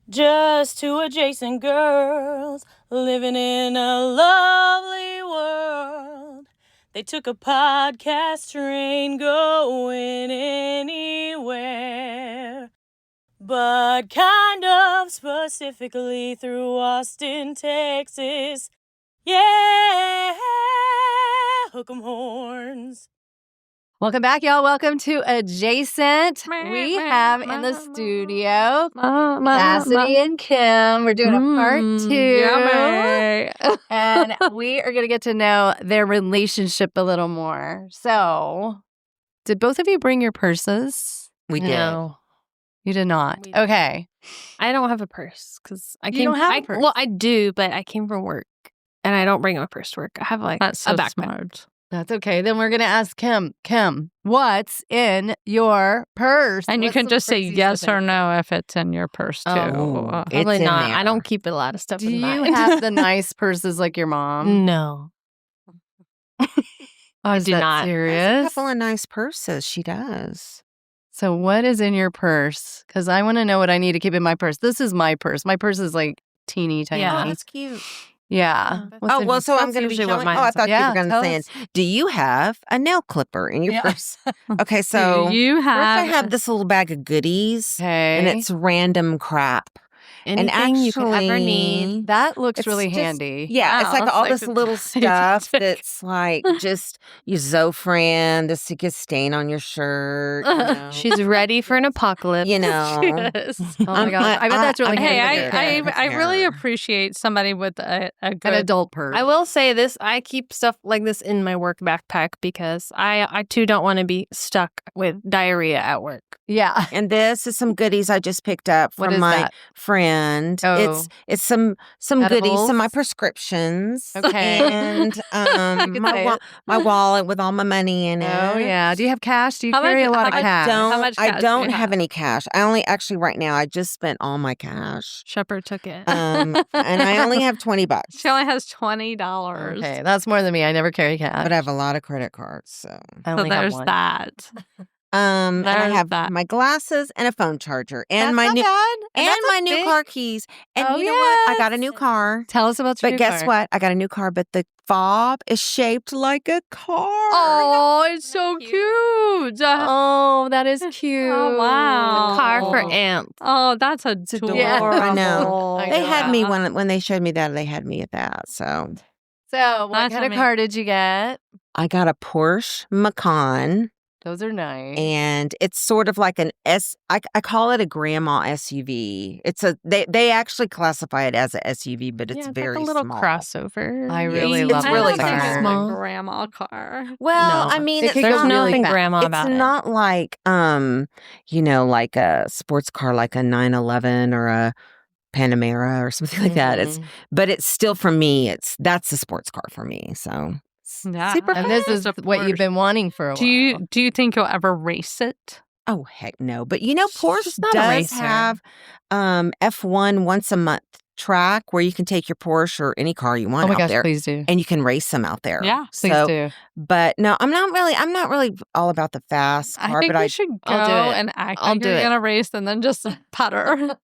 Just two adjacent girls living in a lovely world. They took a podcast train going anywhere, but kind of specifically through Austin, Texas. Yeah, hook 'em horns. Welcome back, y'all. Welcome to Adjacent. We have in the studio Cassidy and Kim. We're doing a part 2. And we are going to get to know their relationship a little more. So, did both of you bring your purses? We did. No. You did not. Okay. I don't have a purse because I You don't have a purse? Well, I do, but I came from work and I don't bring my purse to work. I have like That's so a backpack. smart. That's okay. Then we're going to ask Kim. Kim, what's in your purse? And you What's can the just say purse you yes should or think? no if it's in your purse, too. Oh, Probably It's in not. there. I don't keep a lot of stuff Do in you mine. have the nice purses like your mom? No. I Is do that not. There's a serious? couple of nice purses. She does. So what is in your purse? Because I want to know what I need to keep in my purse. This is my purse. My purse is like teeny tiny. Yeah. Oh, that's cute. Yeah. What's Oh, in- well, so I'm that's going to be usually what showing. Oh, mine I is. thought you Yeah, were going to tell say, us. do you have a nail clipper in your Yeah. purse? Okay, so Do you first I have have this little bag of goodies, Okay. and it's random crap. anything you could ever need? actually, that looks it's really just- handy. Yeah, it's Wow, like it's all like this the little tiny stuff trick. that's like just your Zofran, this to get stain on your shirt. You know. She's ready for an apocalypse. You know. Yes. Oh my gosh. I bet that's really I'm handy. gonna Hey, get I it. I really appreciate somebody with a An good adult purse. I will say this: I keep stuff like this in my work backpack because I too don't want to be stuck with diarrhea at work. Yeah. And this is some goodies I just picked up What from is my that? friend. Oh. It's some goodies, Edibles? some of my prescriptions. Okay. And could say it. my wallet with all my money in it. Oh, yeah. Do you have cash? Do you How carry much- a lot of how much- cash? How much I cash do don't you have have? any cash. I only actually right now I just spent all my cash. Shepard took it. And I only have $20. She only has $20. Okay. That's more than me. I never carry cash. But I have a lot of credit cards, so I So only have there's one. that. and I There's have that. my glasses and a phone charger and That's my not new bad. and that's a my new big- car keys. And Oh, you know what? I got a yes. new car. Tell us about your But new guess car. what? I got a new car, but the fob is shaped like a car. Oh, it's so cute. Oh, that is cute. Oh, wow. A car for Oh. ants. Oh, that's adorable. adorable. I know. I They know. had me when they showed me that. They had me at that. So So, what That's kind of amazing. car did you get? I got a Porsche Macan, Those are nice. and it's sort of like an I call it a grandma SUV. It's they actually classify it as a SUV, but it's Yeah, very like a little small. crossover. I really It's love I really don't think fun. it's Small. a grandma car. Well, No, I mean, it it's could go There's not really nothing fast. grandma it's about it. not like like a sports car like a 911 or a Panamera or something like that. Mhm. But it's still, for me, that's a sports car for me. So Yeah. super And this fun. is Of what you've course. been wanting for a while. Do you think you'll ever race it? Oh heck no! But you know, Porsche She's not a does racer. have F1 once a month track where you can take your Porsche or any car you want Oh my out gosh, there, please do. and you can race them out there. Yeah, Please So, do. but no, I'm not really all about the fast car. I think but we should go I'll do it. and act I'll like do you're it. gonna race and then just putter.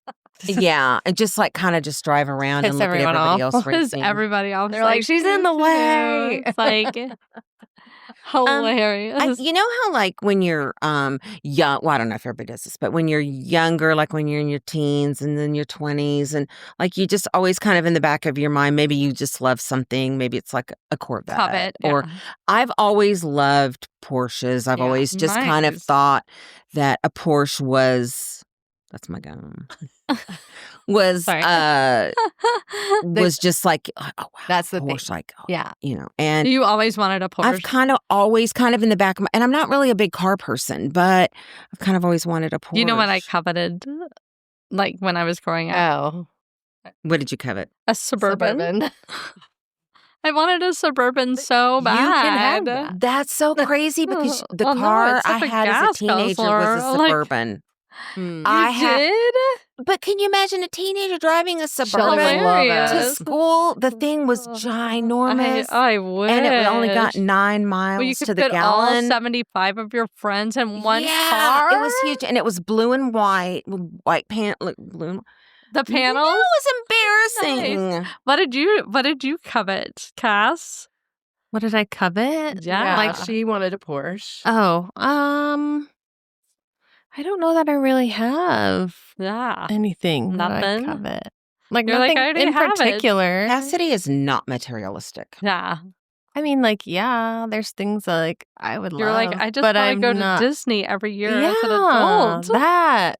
yeah, and just like kind of just drive around and Piss look at everyone everybody off. else Because racing. everybody else They're like, "She's in the way." It's like hilarious. You know how like when you're young, well, I don't know if everybody does this, but when you're younger, like when you're in your teens and then your 20s, and like you just always kind of in the back of your mind, maybe you just love something, maybe it's like a Corvette, Covet, or yeah. I've always loved Porsches. I've Yeah, always just kind of nice. thought that a Porsche was, that's my gum, was Sorry. was just like, oh wow, That's the thing. Porsche, like, oh, Yeah. you know, and You always wanted a Porsche. I've kind of always kind of in the back of my, and I'm not really a big car person, but I've kind of always wanted a Porsche. You know what I coveted? Like when I was growing up, Oh. What did you covet? a Suburban. Suburban. I wanted a Suburban so You can have bad. that. That's so crazy because the Well, no, car it's I such a had as a gas teenager was a guzzler, like- Suburban. Hmm. I You had, did? but can you imagine a teenager driving a Shelly Suburban would love Hilarious. to it. school? The thing was ginormous, I wish. and it only got 9 miles Well, you could to the fit all gallon. 75 of your friends in one yeah, car. it was huge, and it was blue and white, with white pant, look blue. The panels? That was embarrassing. Nice. What did you covet, Cass? What did I covet? Yeah. Like she wanted a Porsche. Oh, I don't know that I really have Yeah. anything that I Nothing? covet. Like You're like, nothing I already in have it. particular. Cassidy is not materialistic. Yeah. I mean, like, yeah, there's things that, like I would You're love. like, I just but want to I'm go not. to Disney every year Yeah, as an adult. that.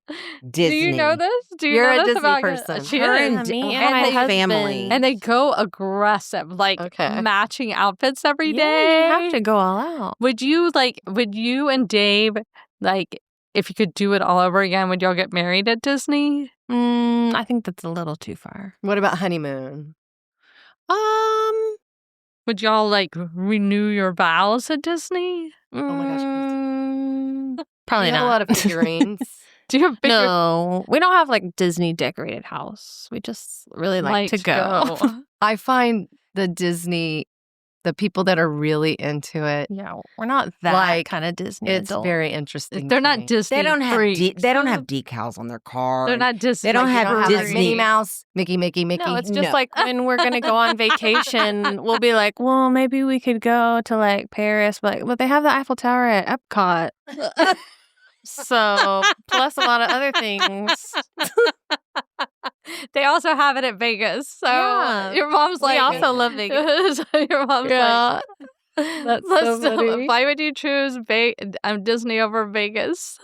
Disney. Do you know this? Do you You're know a this Disney about person. She Her is. and me her and my whole husband. family. And they go aggressive, like Okay. matching outfits every Yeah, day. you have to go all out. Would you and Dave, like, if you could do it all over again, would y'all get married at Disney? I think that's a little too far. What about honeymoon? Would y'all like renew your vows at Disney? Oh my gosh, Christy. Probably You have not. a lot of figurines. Do you have bigger No, we don't have like Disney decorated house. We just really like to go. I find the people that are really into it, Yeah, we're not that Like, kind of Disney it's adult. very interesting. They're to not me. Disney. They don't have freaks. they don't have decals on their car. They're not Disney. They don't You have don't have like Disney. Minnie Mouse, Mickey. No, it's just No. like when we're gonna go on vacation, we'll be like, well, maybe we could go to like Paris, but they have the Eiffel Tower at Epcot. So plus a lot of other things. They also have it at Vegas. So Yeah. your mom's We like, also love Vegas. So your mom's Yeah. like, That's so funny. why would you choose Disney over Vegas?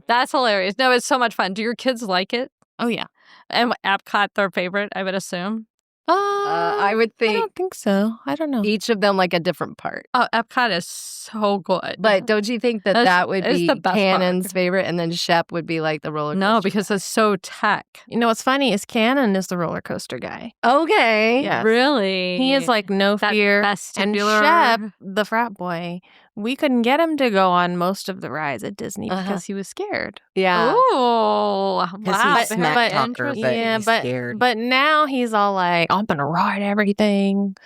That's hilarious. No, it's so much fun. Do your kids like it? Oh yeah. And Epcot, their favorite, I would assume. I would I think don't think so. I don't know. each of them like a different part. Oh, Epcot is so good. But don't you think that It's- that would it's be the best Cannon's part. favorite, and then Shep would be like the roller coaster? No, because it's so tech. You know what's funny is Cannon is the roller coaster guy. Okay. Yes. Really? He is like no that fear. And vestibular. Shep, the frat boy, we couldn't get him to go on most of the rides at Disney because he was scared. Yeah. Oh, Because wow. he's a smack Very talker, but interesting. he's scared. But now he's all like, I'm gonna ride everything.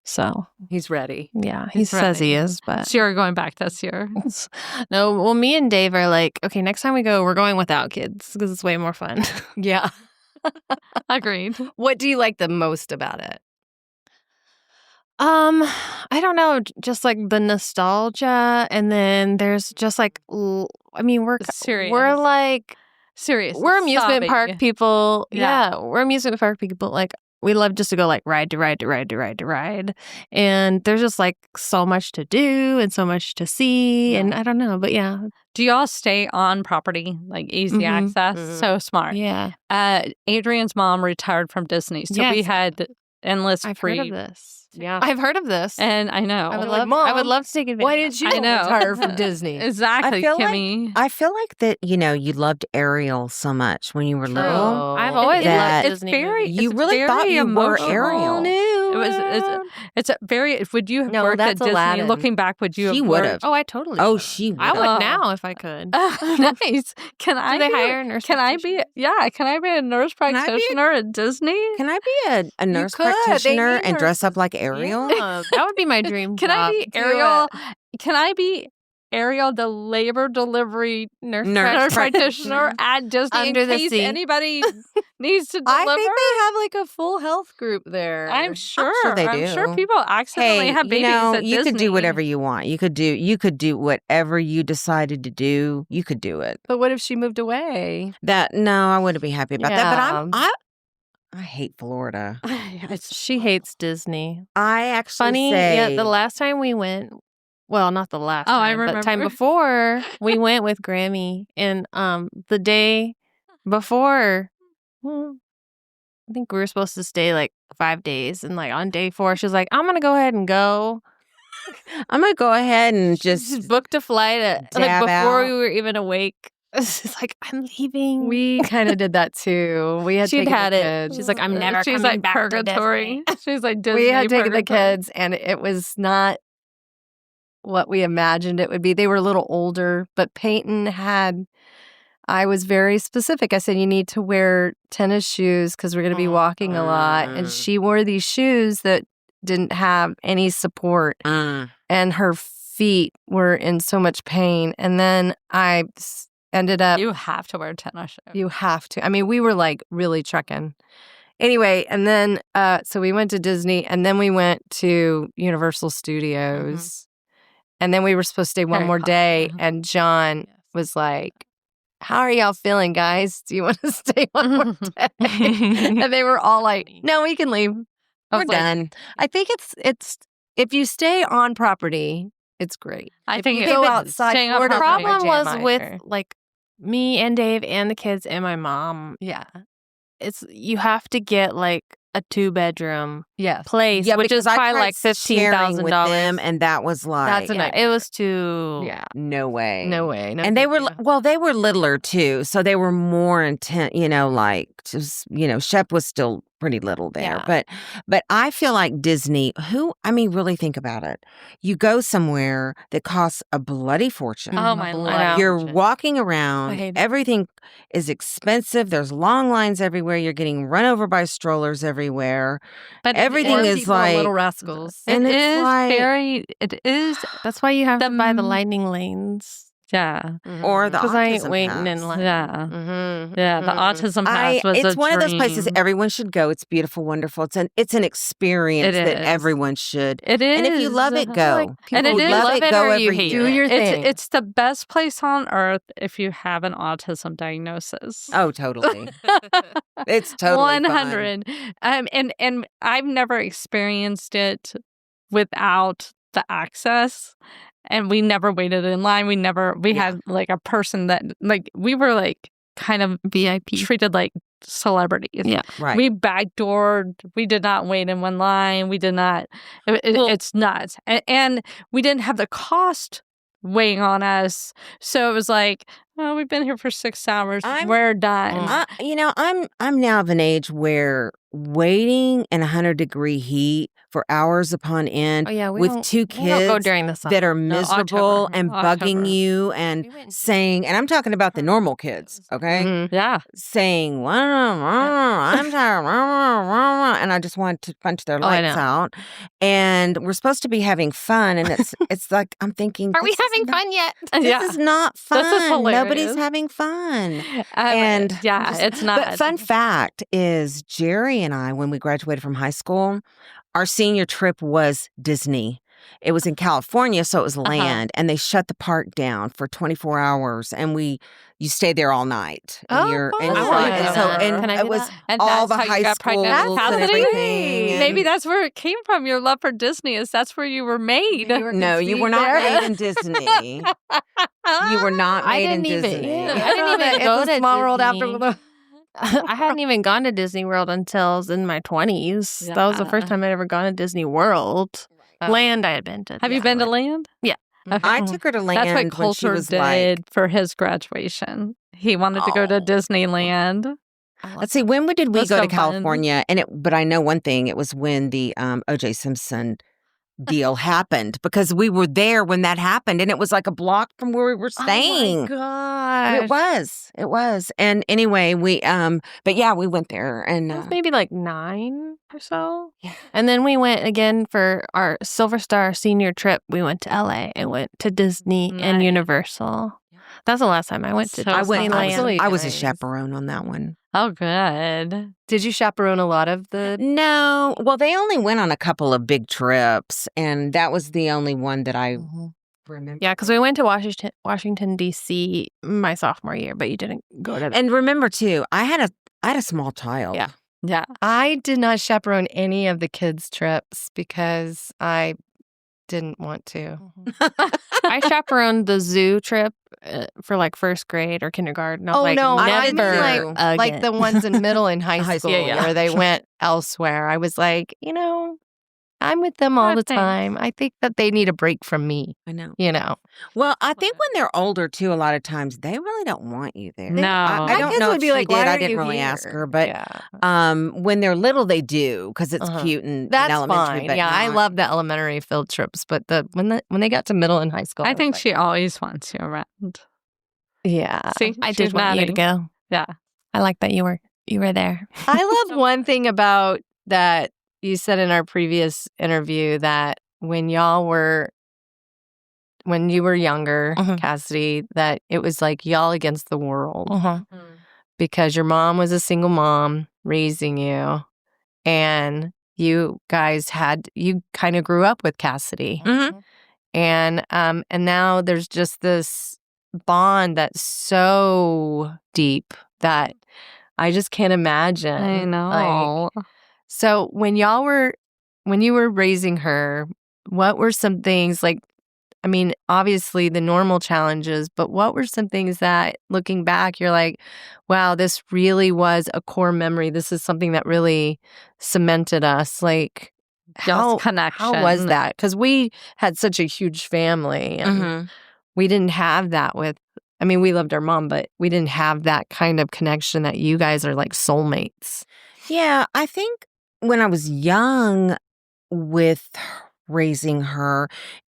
So He's ready. yeah, he He's says he ready. is, but So you're going back this year. no. Well, me and Dave are like, okay, next time we go, we're going without kids because it's way more fun. Yeah. Agreed. What do you like the most about it? I don't know, just like the nostalgia, and then there's just like, I mean, we're Serious. like Serious. we're amusement Sobbing. park people. Yeah. Yeah, we're amusement park people. Like we love just to go like ride to ride to ride to ride to ride, and there's just like so much to do and so much to see, and I don't know, but yeah, Do y'all stay on property, like easy Mhm. access? Mhm. So smart. yeah. Adrian's mom retired from Disney, so we Yes. had endless I've free. heard of this. Yeah. I've heard of this. And I know. I would You're like, love. I would "Mom, love to take advantage. Why did you I know. retire from Disney? Exactly, I feel like- Kimmy. I feel like that, you loved Ariel so much when you were little. Oh. I've always That- loved it's Disney. very. movies. You it's really thought very you were emotional. Ariel. It was. It's a very. Would you have No, worked at that's Disney? Aladdin. Looking back, would you? She have would worked? have. Oh, I totally. Oh, would. she would. I would Oh. now if I could. Nice. Can I? Do they be- hire a nurse Can I be? practitioner? Yeah. Can I be a nurse Can I be a- practitioner at Disney? Can I be a nurse could. They practitioner need and dress up nurses. like Ariel? Yeah, that would be my dream. Can I job. be Do Ariel? Can I be Ariel, the labor delivery nurse? Nurse practitioner at Disney Under in the case sea. anybody needs to I deliver? think they have like a full health group there. I'm sure. sure they I'm sure do. people accidentally Hey, have babies at you could Disney. do whatever you want. You could do whatever you decided to do. You could do it. But what if she moved away? No, I wouldn't be happy about that. Yeah. But I hate Florida. She hates Disney. I actually Funny, say, yeah. The last time we went, well, not the last. Oh, time, I but time remember. before we went with Grammy, and the day before, I think we were supposed to stay like 5 days, and like on day 4, she was like, "I'm gonna go ahead and go." I'm gonna go ahead and She just booked a flight at, like dab before out. we were even awake. She's like, "I'm leaving." We kind of did that too. We had She'd taken had the it. kids. She's like, "I'm never She's coming like back purgatory. to Disney." She's like Disney. we had taken the purgatory. kids, and it was not what we imagined it would be. They were a little older, but Peyton had. I was very specific. I said, you need to wear tennis shoes because we're going to be walking a lot. And she wore these shoes that didn't have any support, and her feet were in so much pain. And then I ended up. You have to wear tennis shoes. You have to. I mean, we were like really trekking. Anyway, and then so we went to Disney, and then we went to Universal Studios, and then we were supposed to stay one Harry more Potter. day, and John was like, "How are y'all feeling, guys? Do you want to stay one more day?" And they were all like, "No, we can leave. We're done. I think it's if you stay on property, it's great. I If think you it- go but outside, staying on Florida, The property. problem was either. with like me and Dave and the kids and my mom. Yeah. It's you have to get like a 2-bedroom Yes. place, which because is I probably tried like sharing with $15,000. them, and that was like That's a night. It was too. Yeah. no way. No way. No And they thank were you. they were littler too, so they were more intent. Like just Shep was still pretty little there, Yeah. but I feel like Disney. Really think about it. You go somewhere that costs a bloody fortune. Oh, my Bloody Lord. You're fortune. walking I around. hate it. Everything is expensive. There's long lines everywhere. You're getting run over by strollers everywhere. But everything Or is people are like little rascals. and It it's is like- very. It is. That's why you have to buy the The- lightning lanes. Yeah. or the Because I ain't autism waiting pass. in line. Yeah. Mm-hmm. Yeah. The autism pass was It's a one of those places dream. everyone should go. It's beautiful, wonderful. It's an experience It that is. everyone should. It is. And if you love it, go. And If it you is. love Love it, it go or you every hate year. Do your thing. It's the best place on earth if you have an autism diagnosis. Oh, totally. It's totally fun. 100. And I've never experienced it without the access. And we never waited in line. We had like a person that like we were like kind of VIP. treated like celebrities. Yeah. Right. We backdoored. We did not wait in one line. We did not. It's nuts. And we didn't have the cost weighing on us. So it was like, oh, we've been here for 6 hours. We're done. I'm now of an age where waiting in 100-degree heat for hours upon end Oh yeah, we with don't- two we don't go kids during the summer. that are No, miserable October. and bugging October. you and We went in saying, and I'm talking about the normal kids, okay? Mhm. Yeah. Saying, I'm tired, and I just want to punch their Oh, I lights know. out. And we're supposed to be having fun, and it's like I'm thinking, Are we this is having not- fun yet? This is not fun. This is hilarious. Nobody's having fun. And And yeah, just- it's not. But fun fact is, Jerry and I, when we graduated from high school, our senior trip was Disney. It was in California, so it was land, and they shut the park down for 24 hours, and you stay there all night. And Oh, you're, fun. and, I you're- wanna and do so that. and Can I it do was that? And all that's the how you high got pregnant schools with and Cassidy? everything. Maybe that's where it came from. Your love for Disney is that's where you were made. No, you were not made in Disney. You were not I made in didn't even- Disney. yeah. I didn't even It's go a to small world Disney. after the. I hadn't even gone to Disney World until I was in my 20s. That was the first time I'd ever gone to Disney World. Land I had been to. Have you been to land? Yeah. I took her to land That's what when she Coulter was did like, for his graduation. He wanted to go to Oh. Disneyland. let's see, when did we That's go so to fun. California? But I know one thing, it was when the O.J. Simpson deal happened, because we were there when that happened, and it was like a block from where we were staying. Oh my It gosh. was. And anyway, but yeah, we went there, and It was maybe like 9 or so. Yeah. And then we went again for our Silver Star senior trip. We went to LA and went to Disney and Nice. Universal. That's the last time I went to So I went. Disneyland. Absolutely. I was a nice. chaperone on that one. Oh, good. Did you chaperone a lot of the? No, well, they only went on a couple of big trips, and that was the only one that I remember. Yeah, because we went to Washington D.C. my sophomore year, but you didn't go to. And remember too, I had a small child. Yeah. Yeah. I did not chaperone any of the kids' trips because I didn't want to. I chaperoned the zoo trip for like first grade or kindergarten. I was Oh, like, no, I mean, never like again. the ones in middle and high High school school, yeah. where they went elsewhere. I was like, I'm with them all the Thanks. time. I think that they need a break from me, I know. you know. Well, I think when they're older too, a lot of times they really don't want you there. No. I My don't kids know would if be she like, did. "Why I are didn't you really here?" ask her, but yeah. when they're little, they do because it's Uh-huh. cute and That's elementary. fine. But Yeah, I not- love the elementary field trips, but when they got to middle and high school, I was think like, she always wants you around. Yeah. See, I she's did want you to nodding. go. Yeah. I like that you were there. I love one thing about that you said in our previous interview that when y'all were when you were younger, Mhm. Cassidy, that it was like y'all against the world Mhm. because your mom was a single mom raising you, and you guys you kind of grew up with Cassidy, Mhm. and now there's just this bond that's so deep that I just can't imagine. I know. So when you were raising her, what were some things like, I mean, obviously the normal challenges, but what were some things that looking back, you're like, wow, this really was a core memory. This is something that really cemented us. Like, how was connection. that? Because we had such a huge family and Mhm. we didn't have that we loved our mom, but we didn't have that kind of connection that you guys are like soulmates. Yeah, I think when I was young with raising her,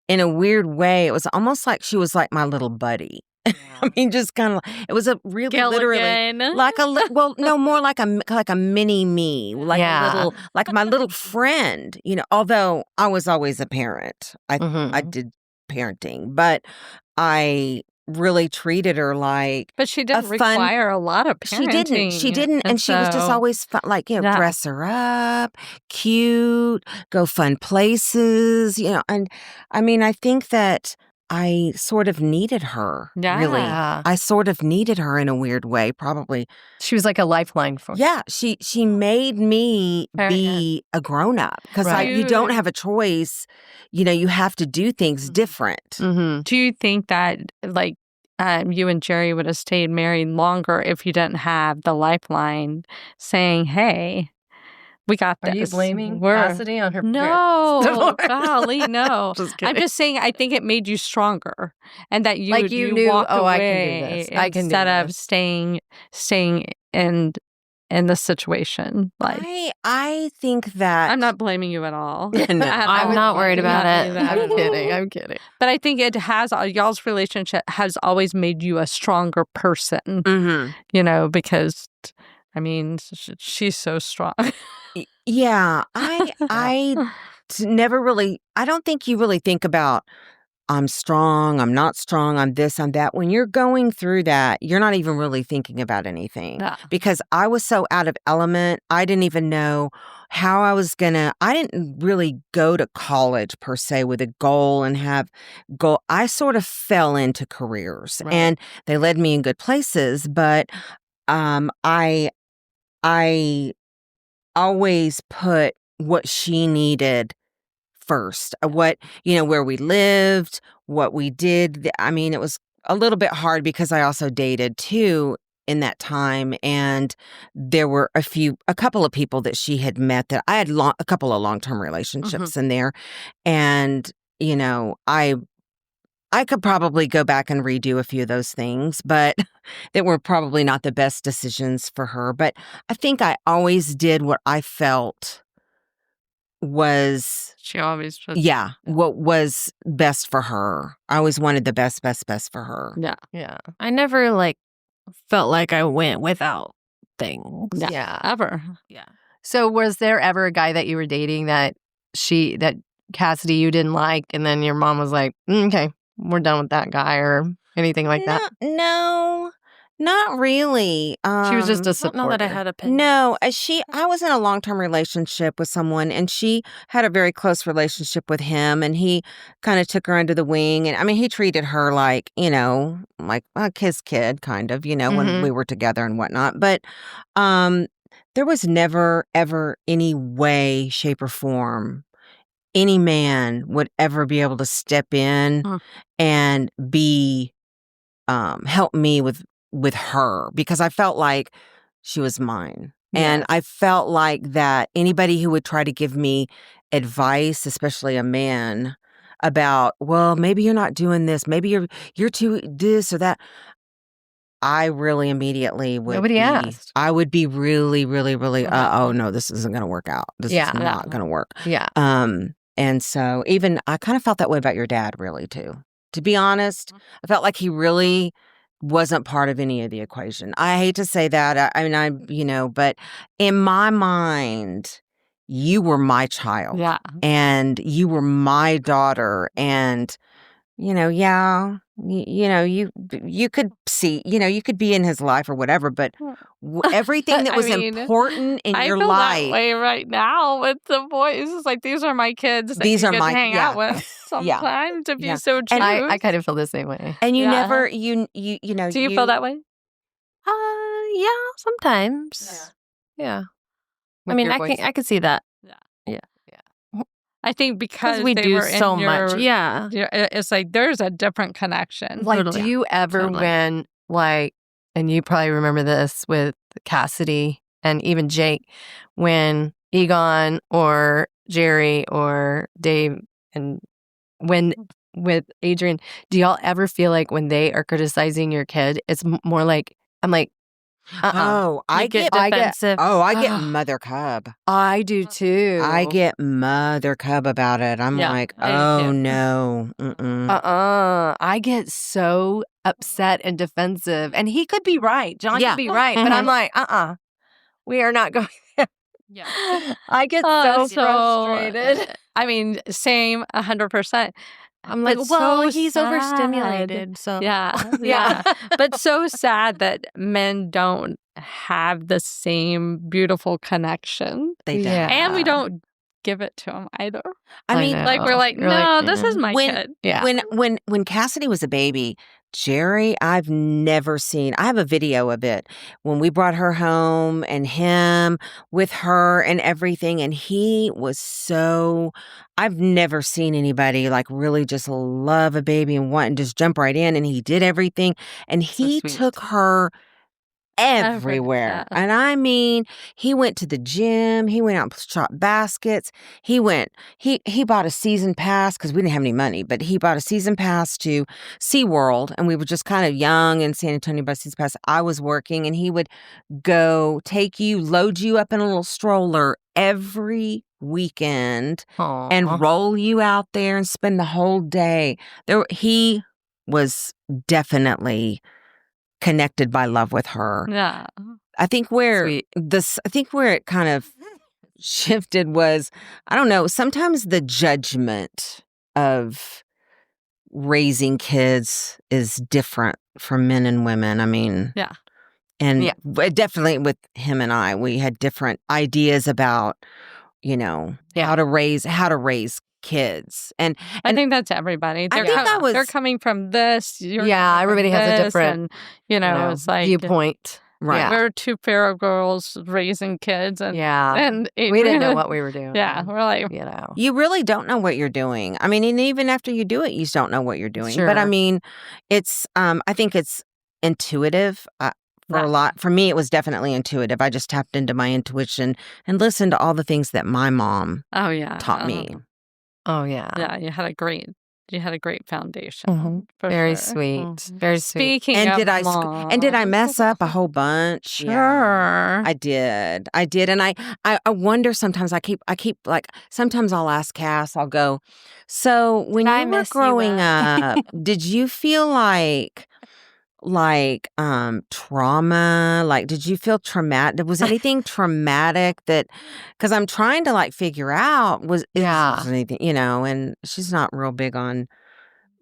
in a weird way, it was almost like she was like my little buddy. I mean, just kind of, it was a really literally like well, no, more like a mini me, like Yeah. a little, like my little friend, although I was always a parent. I did parenting, but I really treated her like But she didn't a fun- require a lot of parenting. She didn't. And she was just so- always fun, like, Yeah. dress her up, cute, go fun places, and I mean, I think that I sort of needed her, really. Yeah. I sort of needed her in a weird way, probably. She was like a lifeline for you. Yeah, she made me Very be a grown-up because Right. you don't have a choice. You have to do things different. Mm-hmm. Do you think that, like, you and Jerry would have stayed married longer if you didn't have the lifeline saying, hey, we got this? Are you blaming We're- Cassidy on her No, divorce? golly, no. Just I'm kidding. just saying, I think it made you stronger, and that you Like you knew, walked oh, I away can do this. I can do instead of this. staying in the situation. Like, I think that I'm not blaming you at all. No. At I'm all. not worried about Not it. that at all. I'm kidding. But I think it has, y'all's relationship has always made you a stronger person, Mhm. because, I mean, she's so strong. Yeah, I never really. I don't think you really think about I'm strong, I'm not strong, I'm this, I'm that. When you're going through that, you're not even really thinking about anything Yeah. because I was so out of element. I didn't even know how I was gonna. I didn't really go to college per se with a goal and have goal. I sort of fell into careers Right. and they led me in good places, but I always put what she needed first. Where we lived, what we did. I mean, it was a little bit hard because I also dated too in that time. And there were a couple of people that she had met that I had a couple of long-term relationships in there. And, I could probably go back and redo a few of those things, but that were probably not the best decisions for her. But I think I always did what I felt was, She always just, what was best for her. I always wanted the best for her. yeah. Yeah. I never felt like I went without things. Yeah. Ever. Yeah. So was there ever a guy that you were dating that Cassidy you didn't like, and then your mom was like, okay, we're done with that guy, or anything like that? No, not really. She was just a I don't supporter. know that I had opinions. No, I was in a long-term relationship with someone and she had a very close relationship with him and he kind of took her under the wing. And I mean, he treated her like, like his kid kind of, when we were together and whatnot. But there was never, ever any way, shape or form any man would ever be able to step in and be help me with her because I felt like she was mine. And I felt like that anybody who would try to give me advice, especially a man, about, well, maybe you're not doing this, maybe you're too this or that, I really immediately would Nobody asked. I would be really, really, really, oh no, this isn't gonna work out. This is not gonna work. Yeah. And so even I kind of felt that way about your dad, really, too. To be honest, I felt like he really wasn't part of any of the equation. I hate to say that. I mean, but in my mind, you were my child. Yeah. And you were my daughter. And you could see, you could be in his life or whatever, but everything that was important in your feel life. that way right now with the boys. It's like, these are my kids that These you are get to my hang out with sometimes if you so choose. I kind of feel the same way. And you Yeah. never, Do you feel that way? Yeah, sometimes. Yeah. With I mean, your boys? I could see that. I think because we they do were in so much. your- Yeah. It's like there's a different connection. Like, Totally. do you ever Totally. when, like, and you probably remember this with Cassidy and even Jake, when Egon or Jerry or Dave and when with Adrian, do y'all ever feel like when they are criticizing your kid, it's more like, I'm like, Oh, I get defensive. I get mother cub. I do too. I get mother cub about it. I'm Yeah, like, I do oh too. no. Mm-mm. I get so upset and defensive. And he could be right. John Yeah. could be right. But I'm like, we are not going there. Yeah. I get so frustrated. I mean, same 100%. I'm like, It's well, so he's sad. overstimulated. So Yeah. But so sad that men don't have the same beautiful connection. They don't. Yeah. And we don't give it to them either. I mean, know. Like, we're like, You're no, like, this is my when- kid. Yeah. when Cassidy was a baby, Jerry, I've never seen. I have a video of it when we brought her home and him with her and everything, and he was so. I've never seen anybody like really just love a baby and want and just jump right in, and he did everything, and he sweet. took her everywhere. Yeah. And I mean, he went to the gym, he went out and shot baskets. He bought a season pass because we didn't have any money, but he bought a season pass to SeaWorld, and we were just kind of young in San Antonio by season pass. I was working, and he would go load you up in a little stroller every weekend and roll you out there and spend the whole day. He was definitely connected by love with her. Yeah. I think where Sweet. it kind of shifted was, I don't know, sometimes the judgment of raising kids is different for men and women. I mean, Yeah. And Yeah. definitely with him and I, we had different ideas about, how to raise kids. And I think that's everybody. I think that was- they're coming from this. You're Yeah, coming from everybody has a this, different, and, it's like viewpoint. Right. Yeah. we're two feral girls raising kids, and Yeah. and We didn't know what we were doing. Yeah, we're like, you really don't know what you're doing. I mean, and even after you do it, you don't know what you're doing. But I Sure. mean, it's, I think it's intuitive. For me, it was definitely intuitive. I just tapped into my intuition and listened to all the things that my mom oh yeah, taught me. Oh, yeah. Yeah, you had a great foundation. Mhm. For Very sure. sweet. Mhm. Very sweet. Speaking And of did I moms, mess up a whole bunch? Sure. Yeah, I did. And I wonder sometimes. I keep like sometimes I'll ask Cass. I'll go, so when I you were mess you growing up?" up, did you feel like trauma? Like, did you feel traumatic? Was anything traumatic that? Because I'm trying to figure out was anything, and she's not real big on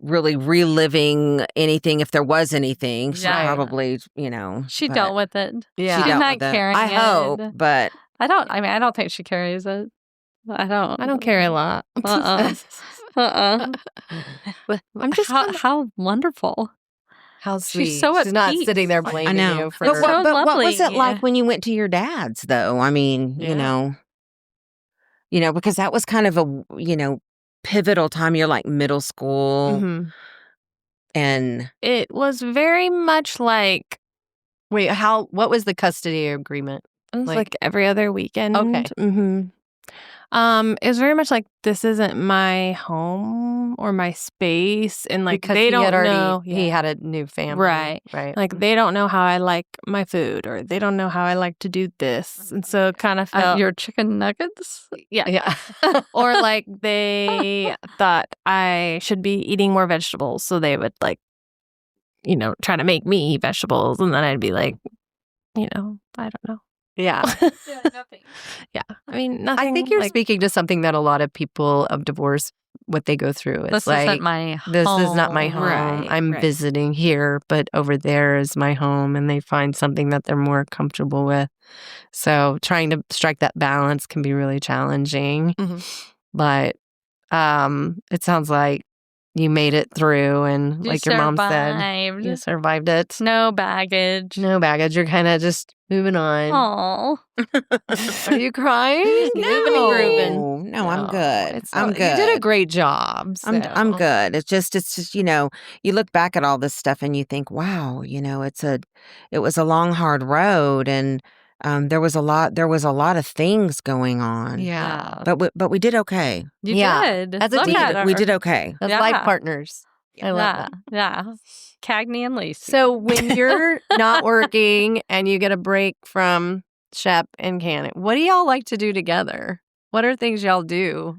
really reliving anything. If there was anything, she Yeah. probably, She but dealt with it. Yeah. she She's dealt not with it. carrying I hope, it. but I don't think she carries it. I don't carry a lot. I'm just how wonderful. How sweet. She's so at She's not peace. sitting there I blaming know. you for But, so what was it lovely. like when you went to your dad's, though? I mean, Yeah. because that was kind of a, pivotal time. You're like middle school, Mhm. and It was very much like Wait, what was the custody agreement? it was Like- like every other weekend. Okay. Mm-hmm. It was very much like this isn't my home or my space, and Because they he don't had already, know. he Yeah. had a new family. Right. Right. Like they don't know how I like my food, or they don't know how I like to do this, and so it kind of felt Your chicken nuggets. yeah. yeah. Or like they thought I should be eating more vegetables, so they would try to make me eat vegetables, and then I'd be like, I don't know. Yeah. Nothing. Yeah, I mean, nothing. I think you're like, speaking to something that a lot of people of divorce what they go through. It's This like, isn't my this home. is not my home. Right, I'm right. visiting here, but over there is my home, and they find something that they're more comfortable with. So trying to strike that balance can be really challenging. But it sounds like you made it through, and You like your mom said, survived. you survived it. No baggage. No baggage. You're kind of just moving on. Oh, Are you crying? Moving and grooving. No, I'm good. It's I'm not- good. You did a great job. I'm so. good. It's just you know, you look back at all this stuff and you think, wow, you know, it was a long, hard road, and there was a lot of things going on. Yeah. But we did okay. you Yeah. did. As a Look team, at her. We did okay. As Yeah. life partners. I love Yeah, that. yeah. Cagney and Lacey. So when you're not working and you get a break from Shep and Cannon, what do y'all like to do together? What are things y'all do?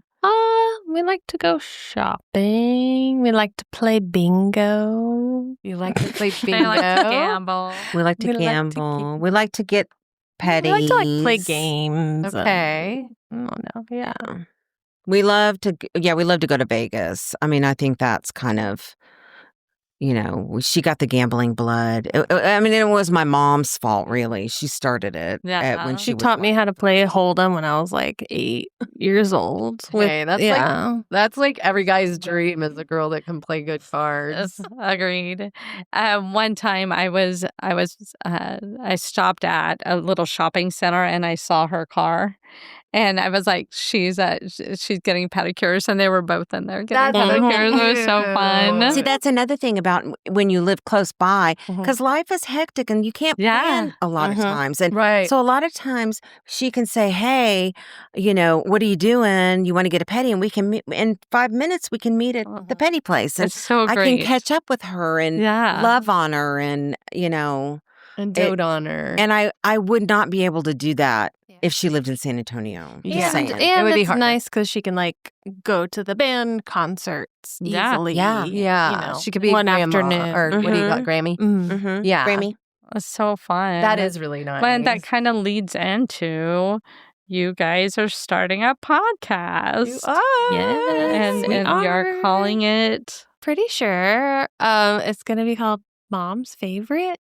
We like to go shopping. We like to play bingo. You like to play They bingo? like to gamble. We like to We like to gamble. We like to get petty. We like to play games. Okay. I don't know. Yeah. We love to go to Vegas. I mean, I think that's kind of, you know, she got the gambling blood. I mean, it was my mom's fault, really. She started it when She was taught me how to play Hold'em when I was like 8 years old. Hey, that's like every guy's dream is a girl that can play good cards. Yes, agreed. One time I stopped at a little shopping center and I saw her car. And I was like, she's getting pedicures, and they were both in there getting That's pedicures. It was so cute. fun. See, that's another thing about when you live close by, because life is hectic and you can't plan a lot of times. And Right. so a lot of times she can say, hey, you know, what are you doing? You want to get a pedi? And we can meet in 5 minutes. We can meet at the pedi place. And It's so I great. can catch up with her and love on her and, you know. And dote on her. And I would not be able to do that if she lived in San Antonio. Just saying. It And would be it's harder. nice because she can like go to the band concerts Yeah. easily. Yeah. Yeah. You know, She could be one a grandma, afternoon. or what do you got, Grammy? Mm-hmm. Yeah. Grammy. It's so fun. That is really nice. Well, and that kind of leads into you guys are starting a podcast. You are. Yes, And we are calling it. Pretty sure it's going to be called Mom's Favorite.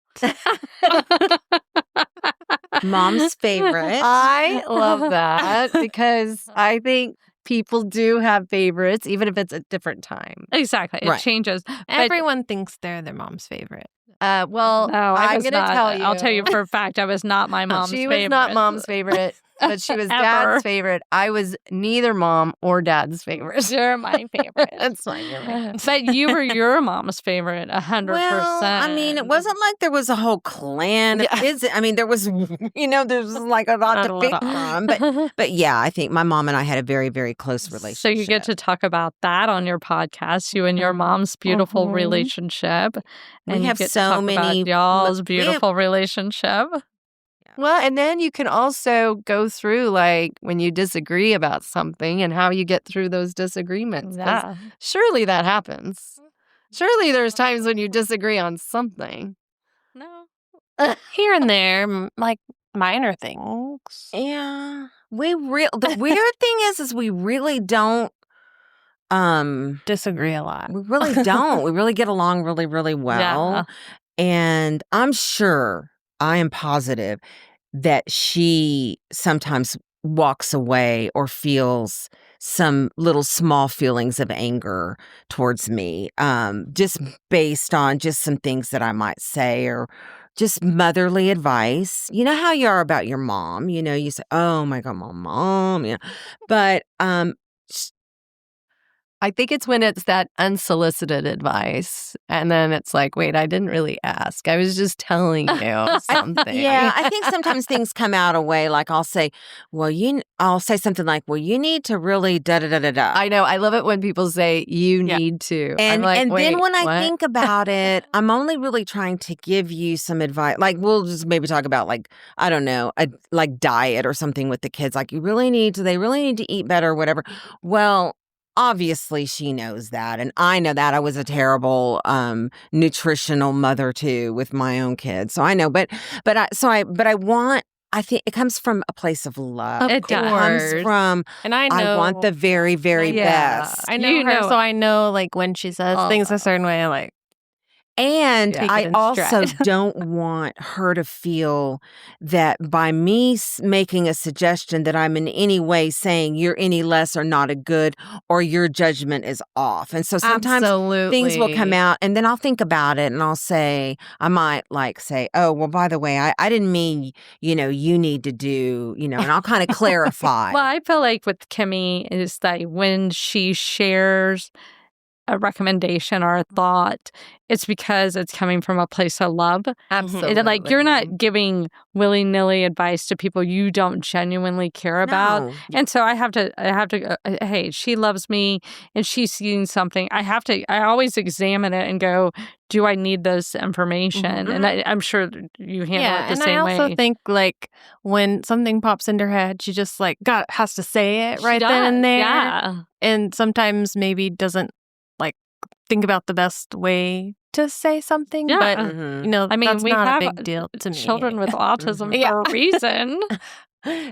Mom's favorite. I love that because I think people do have favorites, even if it's a different time. Exactly. It Right. changes. Everyone thinks they're their mom's favorite. Well, No, I I'm was going to not. tell you. I'll tell you for a fact, I was not my mom's She favorite. was not mom's favorite, but she was Ever. dad's favorite. I was neither mom or dad's favorite. You're my favorite. That's fine. You're right. But you were your mom's favorite, 100%. Well, I mean, it wasn't like there was a whole clan of kids. I mean, there was, you know, there's like a lot to pick from. But yeah, I think my mom and I had a very, very close relationship. So you get to talk about that on your podcast, you and your mom's beautiful relationship. And We you have get to so talk many- about y'all's we have- beautiful relationship. Well, and then you can also go through like when you disagree about something and how you get through those disagreements. 'Cause Yeah. surely that happens. Surely there's times when you disagree on something. No. Here and there, like minor things. Yeah. The weird thing is we really don't, Disagree a lot. we really don't. We really get along really, really well. Yeah. And I'm sure, I am positive that she sometimes walks away or feels some little small feelings of anger towards me, just based on just some things that I might say or just motherly advice. You know how you are about your mom. You know, you say, oh my God, my mom. Yeah. But I think it's when it's that unsolicited advice. And then it's like, wait, I didn't really ask. I was just telling you something. yeah, I think sometimes things come out a way like I'll say something like, well, you need to really da-da-da-da-da. I know. I love it when people say you need to. And, I'm like, and then wait, when I what? think about it, I'm only really trying to give you some advice. Like we'll just maybe talk about like, I don't know, like diet or something with the kids. Like they really need to eat better or whatever. Well, obviously she knows that. And I know that I was a terrible nutritional mother too with my own kids. So I know, but I I think it comes from a place of love. It does. It comes from, And I know I want the very, very best. I know her, so I know like when she says things a certain way, like. And Take it I in also stride. don't want her to feel that by me making a suggestion that I'm in any way saying you're any less or not a good or your judgment is off. And so sometimes things will come out and then I'll think about it and I'll say, I might like say, oh, well, by the way, I didn't mean, you need to do, and I'll kind of clarify. Well, I feel like with Kimmi is that when she shares a recommendation or a thought, it's because it's coming from a place of love. Absolutely. Like you're not giving willy-nilly advice to people you don't genuinely care about. No. And so I have to go, hey, she loves me and she's seeing something. I always examine it and go, do I need this information? And I'm sure you handle it the same way. And I also think like when something pops into her head, she just like has to say it right then and there. Yeah. And sometimes maybe doesn't like think about the best way to say something. Yeah. But I mean, that's we not have a big deal to me. children with autism for a reason.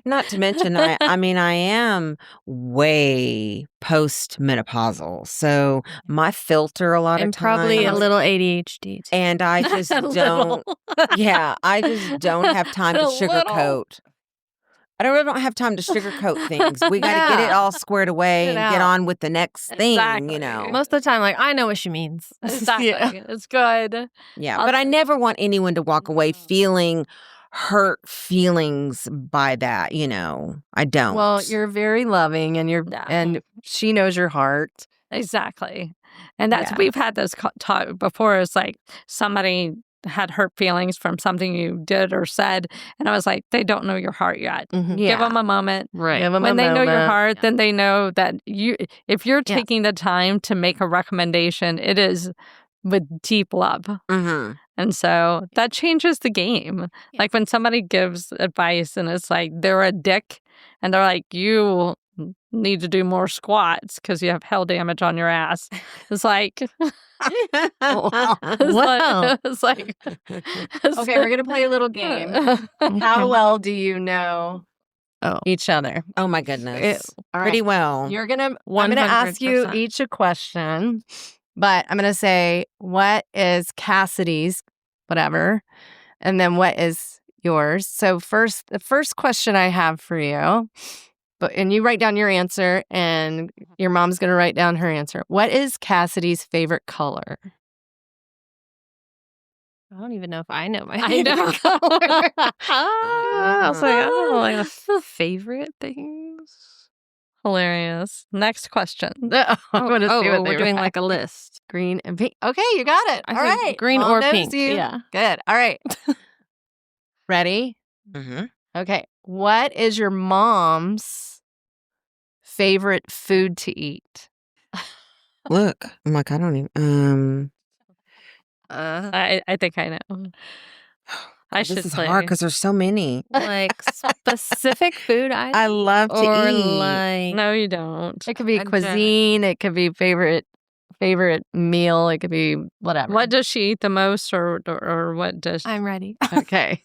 Not to mention, I am way post-menopausal, so my filter a lot of And times, probably a little ADHD too. and I just don't. Yeah, I just don't have time to sugarcoat. I really don't have time to sugarcoat things. We got to get it all squared away and get on with the next thing. Exactly. Most of the time, like I know what she means. Exactly. It's good. Yeah, but I never want anyone to walk away feeling hurt feelings by that, I don't. Well, you're very loving and and she knows your heart. Exactly. And we've had this talk before. It's like somebody had hurt feelings from something you did or said. And I was like, they don't know your heart yet. Give them a moment. Right. When they know your heart, then they know that if you're taking the time to make a recommendation, it is with deep love. And so that changes the game. Like when somebody gives advice and it's like they're a dick and they're like, you need to do more squats because you have hell damage on your ass. It's like... It's like okay, we're gonna play a little game. How well do you know each other? Oh my goodness, pretty well. I'm gonna ask you each a question, but I'm gonna say what is Cassidy's whatever, and then what is yours. So the first question I have for you. And you write down your answer, and your mom's going to write down her answer. What is Cassidy's favorite color? I don't even know if I know my favorite color. I was like, I don't know, like the favorite things. Hilarious. Next question. I'm going to see what we're doing like a list. Green and pink. Okay, you got it. All right. Green or pink. Yeah. Good. All right. Ready? Okay. What is your mom's favorite food to eat? Look, I'm like, I don't even. I think I know. This is hard because there's so many. Like specific food items? I love to eat. No, you don't. It could be cuisine. It could be favorite meal. It could be whatever. What does she eat the most, or what does? I'm ready. Okay.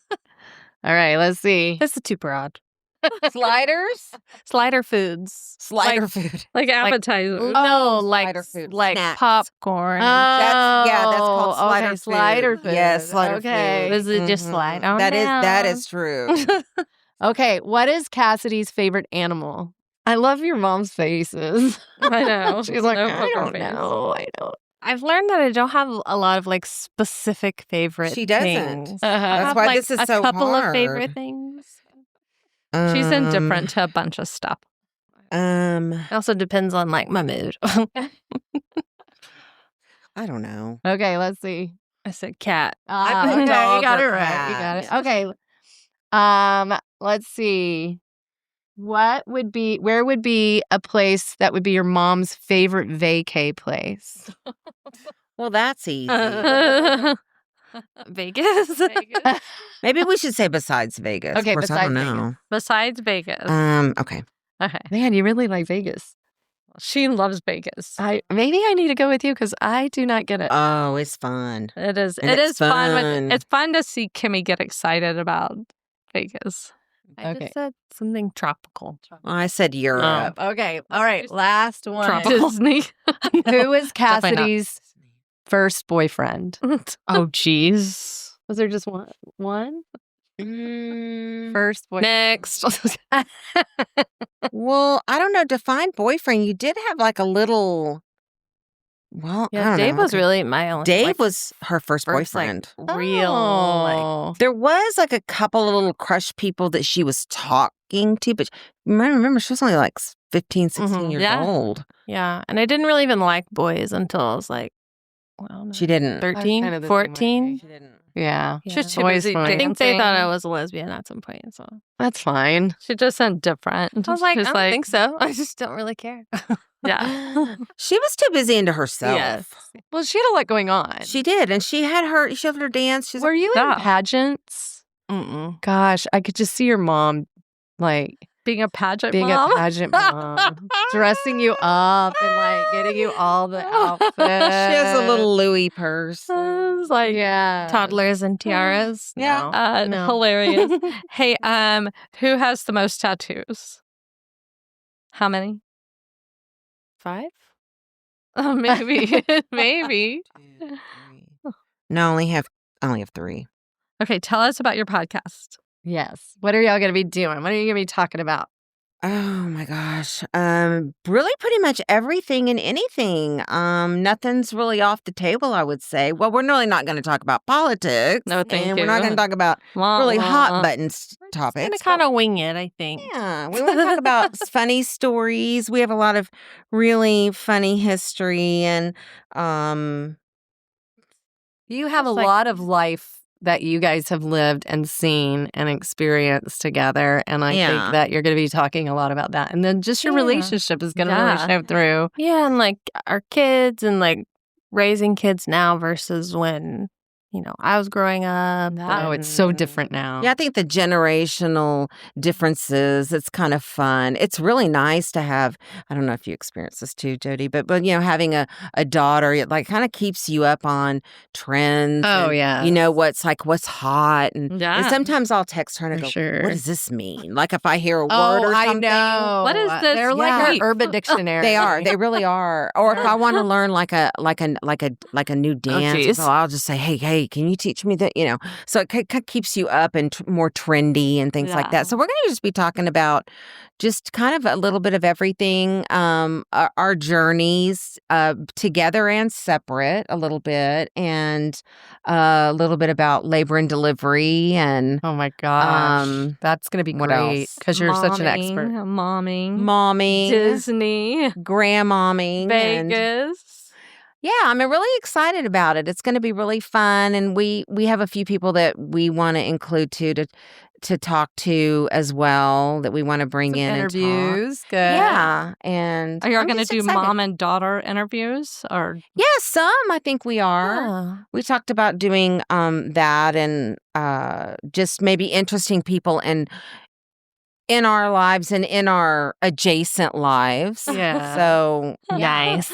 All right. Let's see. This is too broad. Sliders? Slider foods. Food. Like appetizers. No, like slider food. like Snacks. popcorn. That's called slider food. Slider food. Yes, slider food. Does it just slide on that is true. Okay, what is Cassidy's favorite animal? I love your mom's faces. I know. She's like, No I don't poker face. know. I don't. I've learned that I don't have a lot of like specific favorite She doesn't. things. That's I have, why like, this is so a couple hard. of favorite things. She's indifferent to a bunch of stuff. It also depends on like my mood. I don't know. Okay, let's see. I said cat. I put Okay, dog you got it or right. cat. You got it. Okay. Let's see. Where would be a place that would be your mom's favorite vacay place? Well, that's easy. Vegas. Maybe we should say besides Vegas. Okay, of course, I don't besides know. Besides Vegas. Okay. Okay. Man, you really like Vegas. She loves Vegas. Maybe I need to go with you because I do not get it. Oh, it's fun. It is. And It it's is fun. fun. It's fun to see Kimmi get excited about Vegas. I Okay. just said something tropical. I said Europe. Okay. All right. Last one. Tropical. Disney. Who was Definitely not. Cassidy's first boyfriend? Oh, jeez. Was there just one? First boyfriend. Next. Well, I don't know. Define boyfriend. You did have like a little. Well, I Yeah, don't Dave know. was really my only. Dave like, was her first boyfriend. Like, real. Like, There was like a couple of little crush people that she was talking to, but remember she was only like 15, 16 years Yeah. old. yeah. And I didn't really even like boys until I was like, well, She didn't. 13, kind of the same 14. She didn't. Yeah. Yeah. She's too Always busy fun. I think they dancing. thought I was a lesbian at some point. So That's fine. She just sounded different. I was like, She's I don't think so. I just don't really care. Yeah. She was too busy into herself. Yes. Well, she had a lot going on. She did, and she had her dance. She's Were you in Yeah. pageants? Mm-mm. Gosh, I could just see your mom, like, Being a pageant being mom. a pageant mom, dressing you up and, like, getting you all the outfits. She has a little Louis purse. I was like, Yeah. Toddlers and tiaras. Yeah. No. hilarious. Hey, who has the most tattoos? How many? 5? Oh, maybe. Maybe. 2, 3. No, I only have 3. Okay, tell us about your podcast. Yes. What are y'all going to be doing? What are you going to be talking about? Oh my gosh. Really pretty much everything and anything. Nothing's really off the table, I would say. Well, we're really not going to talk about politics. No, thank and we're not you. going to talk about really hot buttons topics. Gonna kind of wing it, I think. Yeah, we want to talk about funny stories. We have a lot of really funny history, and You have a Just like- lot of life that you guys have lived and seen and experienced together. And I Yeah. think that you're going to be talking a lot about that. And then just your Yeah. relationship is going to Yeah. really show through. Yeah, and like our kids and like raising kids now versus when, I was growing up. Oh, it's so and- different now. yeah, I think the generational differences, it's kind of fun. It's really nice to have, I don't know if you experience this too, Jody, but having a daughter, it like kind of keeps you up on trends. Oh, and, yeah. what's hot. And Yeah. sometimes I'll text her and For go, sure. what does this mean? Like if I hear a word Oh, or I something. know. What is this? They're like Yeah. our Urban Dictionary. They are. They really are. Or if I want to learn like a new dance, geez. so I'll just say, hey, can you teach me that? So it keeps you up and more trendy and things like Yeah. that. So we're going to just be talking about just kind of a little bit of everything, our journeys together and separate a little bit, and a little bit about labor and delivery and Oh, my gosh. That's going to be What great else? because you're such an expert. Momming. momming, Disney. grandmomming, and Vegas. yeah, I'm really excited about it. It's going to be really fun, and we have a few people that we want to include too to talk to as well, that we want to bring Some in and talk. interviews. Good. Yeah, and Are you I'm going to just do excited. mom and daughter interviews? Or Yeah, some I think we are. Yeah. We talked about doing that, and just maybe interesting people in our lives and in our adjacent lives. Yeah. So Nice.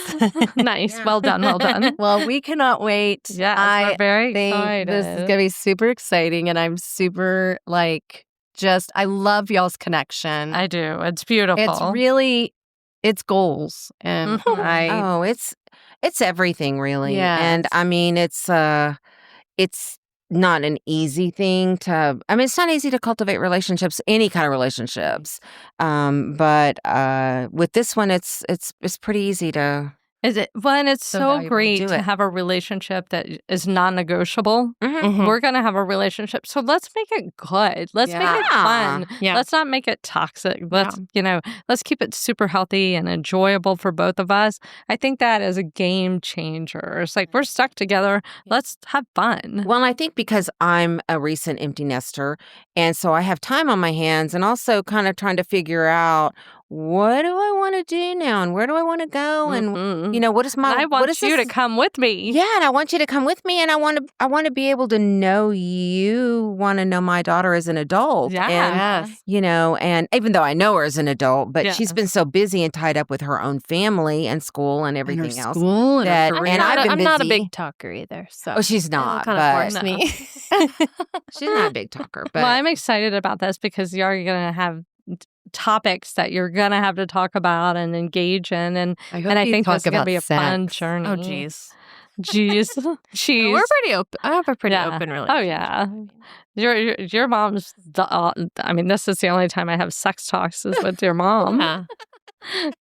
Nice. Yeah. Well done. Well done. Well, we cannot wait. Yes, I we're very think excited. this is going to be super exciting. And I'm super, I love y'all's connection. I do. It's beautiful. It's really, it's goals. And Mhm. it's everything really. Yes. And I mean it's not an easy thing to it's not easy to cultivate relationships, any kind of relationships. But with this one it's pretty easy to Is it? Well, and it's So so valuable. great Do to it. have a relationship that is non-negotiable. Mhm. We're gonna have a relationship, so let's make it good. Let's make it Yeah. fun. Yeah. Let's not make it toxic. Let's let's keep it super healthy and enjoyable for both of us. I think that is a game changer. It's like we're stuck together. Let's have fun. Well, I think because I'm a recent empty nester, and so I have time on my hands, and also kind of trying to figure out what do I want to do now? And where do I want to go? And, what is my... And I want you to come with me. Yeah, and I want you to come with me. And I want to be able to know you want to know my daughter as an adult. Yeah. And, and even though I know her as an adult, but she's been so busy and tied up with her own family and school and everything else. School and that, her career. and I've been I'm busy. not a big talker either. So she's not. Kind but of force me. She's not a big talker. But Well, I'm excited about this because you're going to have topics that you're going to have to talk about and engage in. And I think this is going to be a fun journey. Oh, jeez. Jeez. We're pretty open. I have a pretty open relationship. Oh, yeah. Your mom's... I mean, this is the only time I have sex talks is with your mom. Yeah.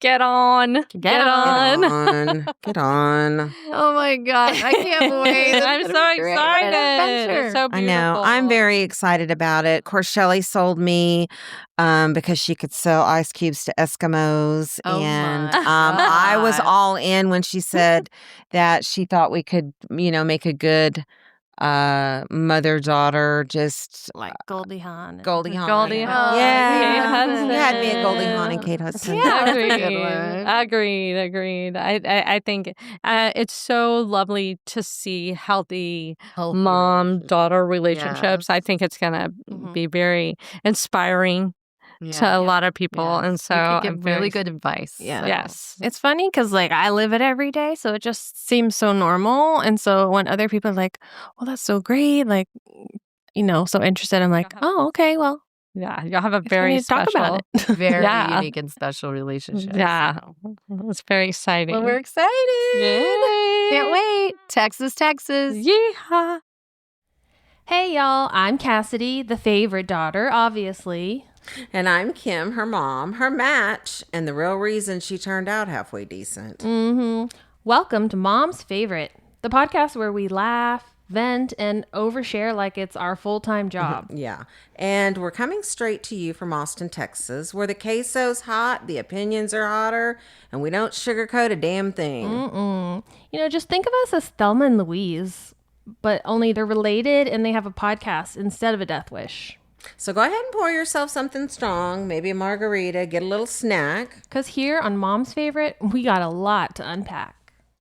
Get on. Get on. Oh my God. I can't wait. I'm so excited. So beautiful. I know. I'm very excited about it. Of course, Shelly sold me because she could sell ice cubes to Eskimos. And I was all in when she said that she thought we could, make a good mother-daughter, just like Goldie Hawn. Goldie Hawn. Yeah. Kate Hudson. You had me at Goldie Hawn and Kate Hudson. Yeah, agreed. I think it's so lovely to see healthy mom-daughter relationships. I think it's going to be very inspiring to a lot of people. And so you could give really good advice. Yeah. So. Yes. It's funny because I live it every day. So it just seems so normal. And so when other people are like, well, that's so great. So interested. I'm like, oh, okay, well. Yeah. You'll have a very special. Talk about it. Very unique and special relationship. Yeah. It's very exciting. Well, we're excited. Yay. Can't wait. Texas. Yeehaw. Hey, y'all. I'm Cassidy, the favorite daughter, obviously. And I'm Kim, her mom, her match, and the real reason she turned out halfway decent. Mm-hmm. Welcome to Mom's Favorite, the podcast where we laugh, vent, and overshare like it's our full-time job. Yeah. And we're coming straight to you from Austin, Texas, where the queso's hot, the opinions are hotter, and we don't sugarcoat a damn thing. Just think of us as Thelma and Louise, but only they're related and they have a podcast instead of a death wish. So go ahead and pour yourself something strong, maybe a margarita, get a little snack. Because here on Mom's Favorite, we got a lot to unpack.